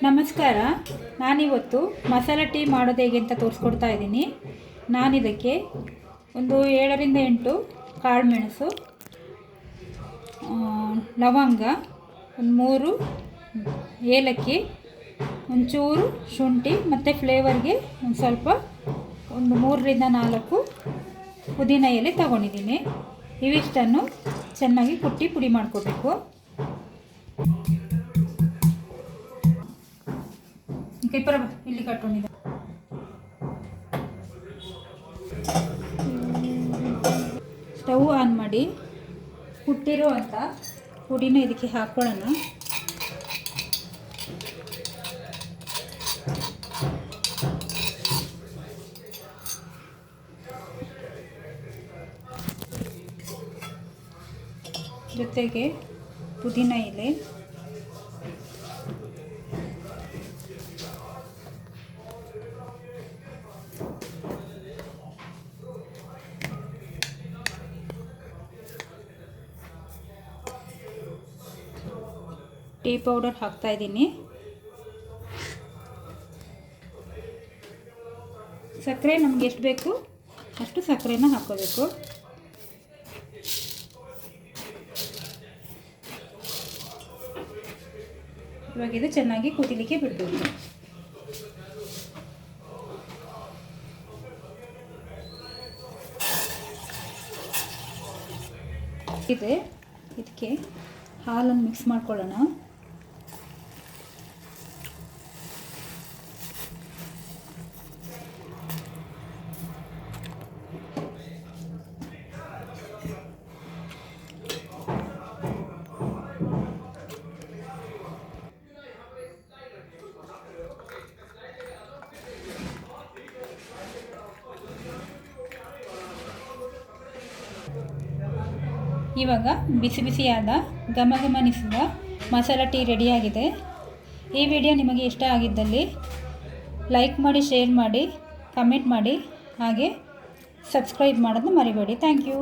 ನಮಸ್ಕಾರ. ನಾನಿವತ್ತು ಮಸಾಲೆ ಟೀ ಮಾಡೋದು ಹೇಗೆ ಅಂತ ತೋರಿಸ್ಕೊಡ್ತಾ ಇದ್ದೀನಿ. ನಾನಿದಕ್ಕೆ ಒಂದು 7ರಿಂದ 8 ಕಾಳುಮೆಣಸು, ಲವಂಗ, ಒಂದು 3 ಏಲಕ್ಕಿ, ಒಂಚೂರು ಶುಂಠಿ ಮತ್ತು ಫ್ಲೇವರ್ಗೆ ಒಂದು ಸ್ವಲ್ಪ ಒಂದು 3ರಿಂದ 4 ಪುದೀನ ಎಲೆ ತಗೊಂಡಿದ್ದೀನಿ. ಇವಿಷ್ಟನ್ನು ಚೆನ್ನಾಗಿ ಕುಟ್ಟಿ ಪುಡಿ ಮಾಡ್ಕೋಬೇಕು. ಪೇಪರ್ ಇಲ್ಲಿ ಕಟ್ಕೊಂಡಿದೆ. ಸ್ಟವ್ ಆನ್ ಮಾಡಿ ಕುಟ್ಟಿರೋ ಅಂತ ಪುಡಿನ ಇದಕ್ಕೆ ಹಾಕೊಳ್ಳೋಣ. ಜೊತೆಗೆ ಪುದೀನ ಎಲೆ, ಟೀ ಪೌಡರ್ ಹಾಕ್ತಾ ಇದ್ದೀನಿ. ಸಕ್ಕರೆ ನಮ್ಗೆ ಎಷ್ಟು ಬೇಕು ಅಷ್ಟು ಸಕ್ಕರೆನ ಹಾಕೋಬೇಕು. ಇವಾಗ ಇದು ಚೆನ್ನಾಗಿ ಕುದಿಲಿಕ್ಕೆ ಬಿಡಬೇಕು. ಇದಕ್ಕೆ ಹಾಲನ್ನು ಮಿಕ್ಸ್ ಮಾಡ್ಕೊಳ್ಳೋಣ. ಇವಾಗ ಬಿಸಿ ಬಿಸಿಯಾದ ಘಮಘಮನಿಸುವ ಮಸಾಲ ಟೀ ರೆಡಿಯಾಗಿದೆ. ಈ ವಿಡಿಯೋ ನಿಮಗೆ ಇಷ್ಟ ಆಗಿದ್ದಲ್ಲಿ ಲೈಕ್ ಮಾಡಿ, ಶೇರ್ ಮಾಡಿ, ಕಮೆಂಟ್ ಮಾಡಿ, ಹಾಗೆ ಸಬ್ಸ್ಕ್ರೈಬ್ ಮಾಡೋದನ್ನ ಮರಿಬೇಡಿ. Thank you.